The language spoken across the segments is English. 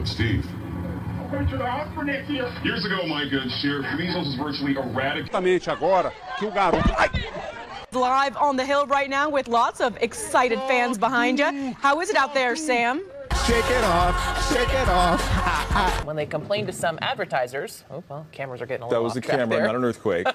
Steve. Went to the hospital next year. Years ago, my good Sheriff, measles is virtually eradicated. Agora que o garoto. Live on the Hill right now with lots of excited fans behind you. How is it out there, Sam? Shake it off, shake it off. When they complained to some advertisers, oh, well, cameras are getting a That little was off the track camera, there. not an earthquake.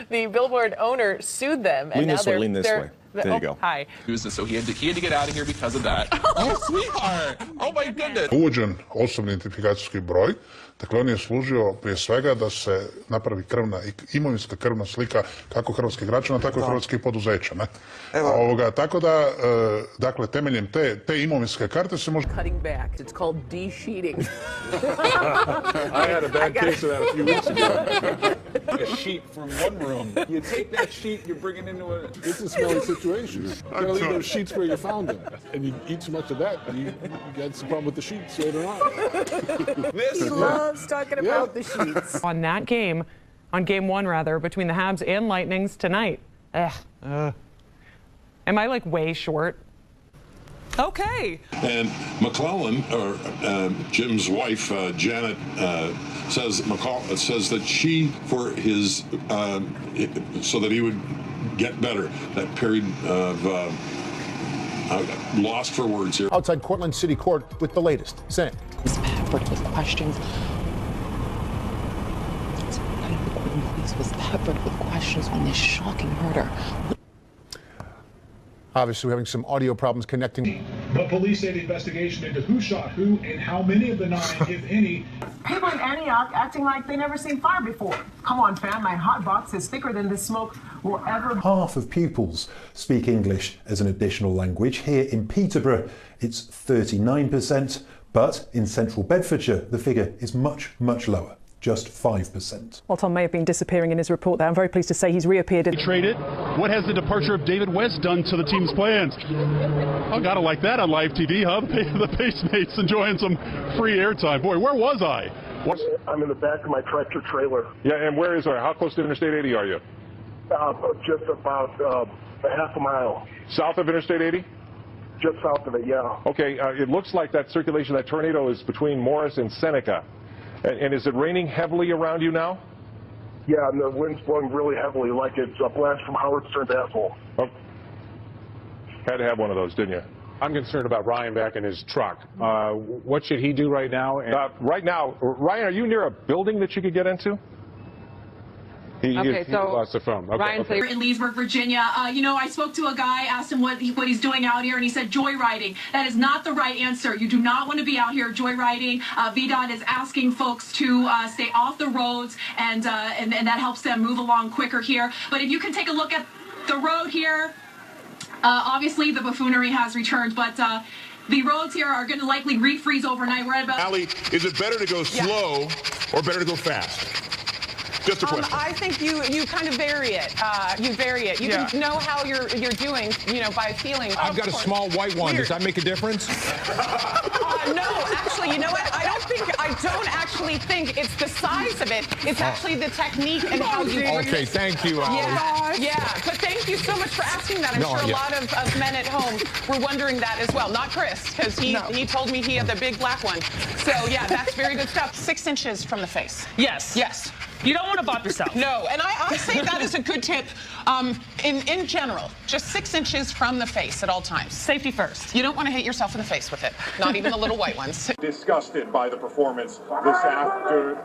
The billboard owner sued them, and Lean now this way, lean this way. There you go. Hi. So he had to get out of here because of that. Oh, sweetheart! Oh my goodness! Uvođen osobni identifikacijski broj, dakle on je služio prije svega da se napravi imovinska krvna slika kako hrvatskih građana, tako i hrvatskih poduzeća. Ne? Tako da, dakle, temeljem te imovinske karte se može... Cutting back. It's called de-sheeting. I had a bad case of that a few weeks ago. A sheet from one room. You take that sheet, you bring it into a... It's a smelly situation. You gotta leave those sheets where you found them. And you eat so much of that, you get some problem with the sheets later on. He loves talking about the sheets. On that game, on game one rather, between the Habs and Lightnings tonight. Am I like way short? Okay. And McClellan, or Jim's wife, Janet, says that she, for his, so that he would get better, that period of lost for words here. Outside Cortland City Court with the latest. Sam. Was peppered with questions. The police was peppered with questions on this shocking murder. Obviously, we're having some audio problems connecting. But police say the investigation into who shot who and how many of the 9, if any. People in Antioch acting like they never seen fire before. Come on, fam, my hot box is thicker than this smoke will ever. Half of pupils speak English as an additional language. Here in Peterborough, it's 39%, but in central Bedfordshire, the figure is much, much lower. Just 5%. Well, Tom may have been disappearing in his report there. I'm very pleased to say he's reappeared. Traded. What has the departure of David West done to the team's plans? Oh, gotta like that on live TV, huh? The Pacemates enjoying some free airtime. Boy, where was I? I'm in the back of my tractor trailer. Yeah, and where is it? How close to Interstate 80 are you? Just about a half a mile. South of Interstate 80? Just south of it, yeah. Okay, it looks like that circulation, that tornado is between Morris and Seneca. And is it raining heavily around you now? Yeah, and the wind's blowing really heavily, like it's a blast from Howard Stern's asshole. Oh. Had to have one of those, didn't you? I'm concerned about Ryan back in his truck. What should he do right now? Right now, Ryan, are you near a building that you could get into? He lost the phone. Okay, Ryan, okay. in Leesburg, Virginia. You know, I spoke to a guy, asked him what he's doing out here, and he said joyriding. That is not the right answer. You do not want to be out here joyriding. VDOT is asking folks to stay off the roads, and that helps them move along quicker here. But if you can take a look at the road here, obviously the buffoonery has returned, but the roads here are going to likely refreeze overnight. We're at about... Allie, is it better to go slow or better to go fast? Just a question. I think you kind of vary it. You vary it. You can know how you're doing, you know, by feeling. I've got a small white one. Does that make a difference? No, actually, you know what? I don't actually think it's the size of it. It's actually the technique and how you. Okay, thank you, Allie. Yeah. But thank you so much for asking that. I'm sure a lot of men at home were wondering that as well. Not Chris, because he told me he had the big black one. So yeah, that's very good stuff. 6 inches from the face. Yes. You don't want to bop yourself. No, and I say that is a good tip in general. Just 6 inches from the face at all times. Safety first. You don't want to hit yourself in the face with it. Not even the little white ones. Disgusted by the performance this afternoon.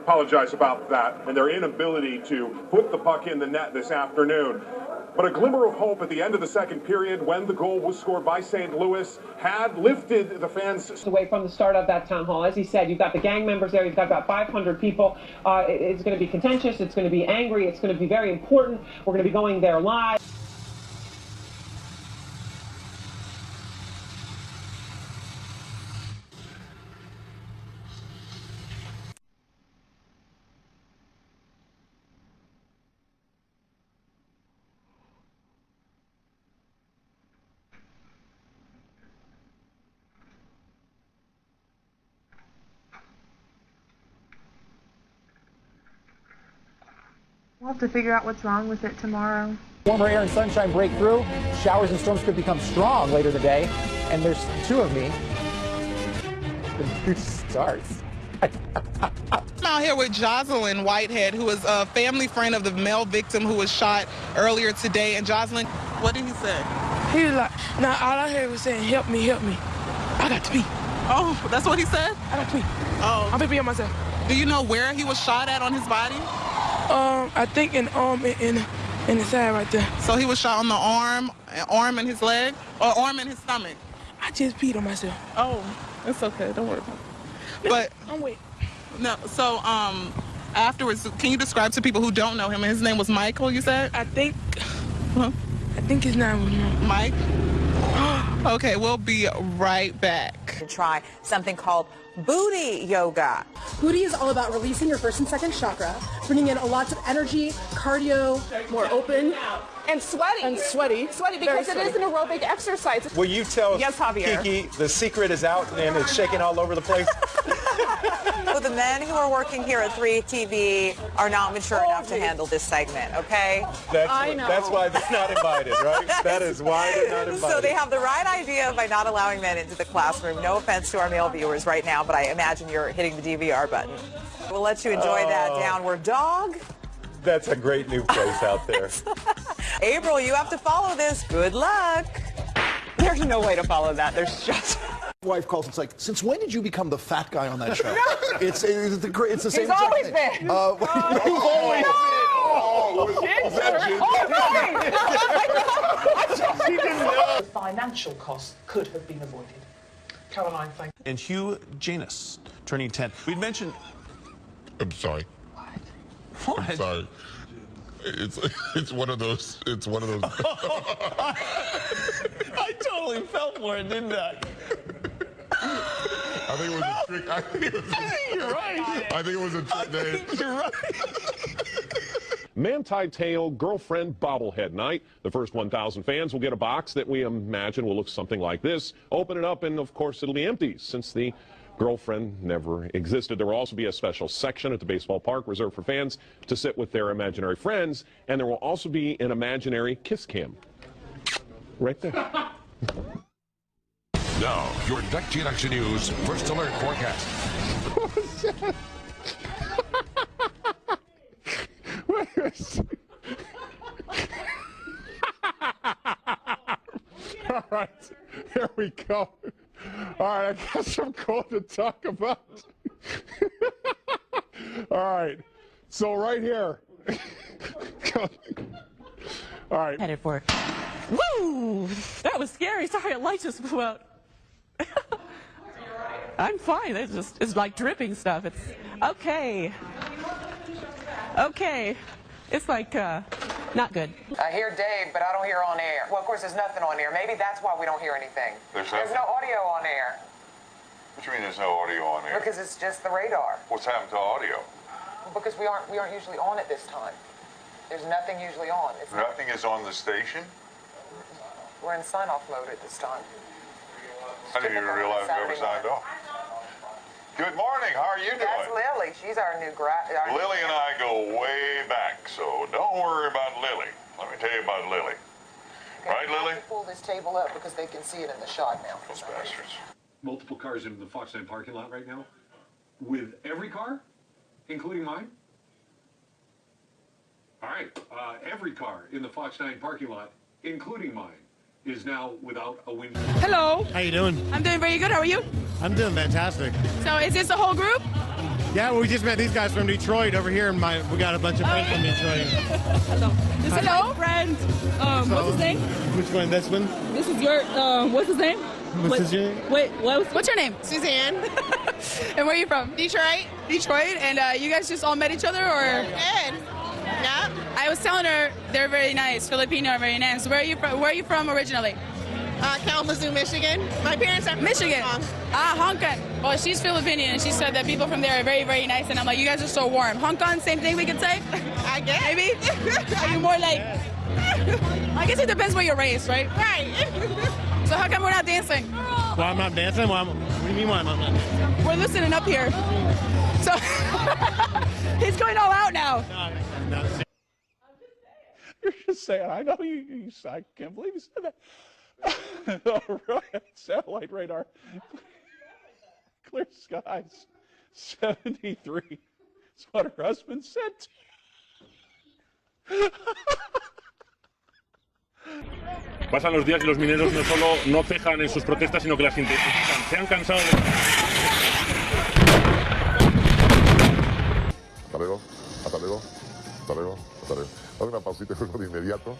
Apologize about that and their inability to put the puck in the net this afternoon. But a glimmer of hope at the end of the second period when the goal was scored by St. Louis had lifted the fans Away from the start of that town hall. As he said, you've got the gang members there, you've got about 500 people. It's going to be contentious, it's going to be angry, it's going to be very important. We're going to be going there live. We'll have to figure out what's wrong with it tomorrow. Warmer air and sunshine break through. Showers and storms could become strong later in the day. and there's two of me. Who starts? I'm out here with Jocelyn Whitehead, who is a family friend of the male victim who was shot earlier today. And Jocelyn, what did he say? He was like, nah, all I heard was saying, help me, help me. I got to pee. Oh, that's what he said? I got to pee. Oh. I'm pee on myself. Do you know where he was shot at on his body? I think in the side right there. So he was shot on the arm and his leg, or arm and his stomach? I just peed on myself. Oh, it's okay. Don't worry about it. But I'm wait. No, so afterwards, can you describe to people who don't know him? His name was Michael, you said? I think his name was Mike. Okay, we'll be right back. Try something called booty yoga. Booty is all about releasing your first and second chakra, bringing in lots of energy, cardio, more open. And sweaty. And sweaty. Sweaty because it is an aerobic exercise. Will you tell Yes, Javier. Kiki the secret is out and it's shaking all over the place? Well, the men who are working here at 3 TV are not mature enough to handle this segment, okay? That's why they're not invited, right? That is why they're not invited. So they have the right idea by not allowing men into the classroom. No offense to our male viewers right now, but I imagine you're hitting the DVR button. We'll let you enjoy that downward dog. That's a great new place out there. April, you have to follow this. Good luck. There's no way to follow that. There's just... Wife calls. It's like, since when did you become the fat guy on that show? It's the same. He's always been. You've always been. The financial costs could have been avoided. Caroline, thank you. And Hugh Janus, turning 10. We'd mentioned... I'm sorry. What? I'm sorry. It's one of those. It's one of those. I totally fell for it, didn't I? I think it was a trick. I think you're right. I think it was a trick day. You're right. Man-Tie-Tail Girlfriend Bobblehead Night. The first 1,000 fans will get a box that we imagine will look something like this. Open it up, and of course it'll be empty, since the girlfriend never existed. There will also be a special section at the baseball park reserved for fans to sit with their imaginary friends, and there will also be an imaginary kiss cam. Right there. Now, your Duck Teen Action News First Alert forecast. What was that? All right, here we go. All right, I guess I'm going to talk about. All right, so right here. All right. Headed for. Woo! That was scary. Sorry, a light just blew out. I'm fine. It's like dripping stuff. It's okay. Okay. It's like not good. I hear Dave, but I don't hear on air. Well, of course, there's nothing on air. Maybe that's why we don't hear anything. There's no audio on air. What do you mean there's no audio on air? Because it's just the radar. What's happened to audio? Because we aren't usually on at this time. There's nothing usually on. Nothing is on the station? We're in sign-off mode at this time. I didn't even realize we ever signed off. Good morning. How are you doing? That's Lily. She's our new grad. Lily and I go way back, so don't worry about Lily. Let me tell you about Lily. Right, Lily? Pull this table up because they can see it in the shot now. Those bastards. Multiple cars in the Fox 9 parking lot right now. With every car, including mine. All right, every car in the Fox 9 parking lot, including mine, is now without a window. Hello. How you doing? I'm doing very good. How are you? I'm doing fantastic. So is this the whole group? Yeah, we just met these guys from Detroit over here, and we got a bunch of friends from Detroit. Hello. This is my friend. What's his name? Which one? This one? This is your. What's his name? What's your name? Wait, what's your name? Suzanne. And where are you from? Detroit. Detroit. And you guys just all met each other, or? Good. Yeah. I was telling her they're very nice. Filipino are very nice. Where are you from? Where are you from originally? Kalamazoo, Michigan. My parents are from Michigan. Hong Kong. Hong Kong. Well, she's Filipino, and she said that people from there are very, very nice. And I'm like, you guys are so warm. Hong Kong, same thing we could say? I guess. Maybe? Are you more like... I guess it depends where you're raised, right? Right. So how come we're not dancing? Well, I'm not dancing? What do you mean why I'm not dancing? We're listening up here. So he's going all out now. You're just saying, I know you I can't believe you said that. All right, satellite radar. Clear skies. 73. That's what her husband said. Pasan los días y los mineros no solo no cejan en sus protestas, sino que las intensifican. Se han cansado de... Hasta luego, hasta luego, hasta luego, hasta luego. Haz una pausita y luego de inmediato.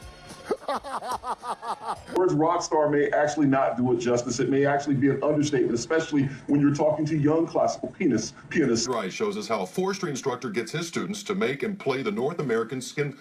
Words rockstar may actually not do it justice. It may actually be an understatement, especially when you're talking to young classical pianists. Shows us how a forestry instructor gets his students to make and play the North American skin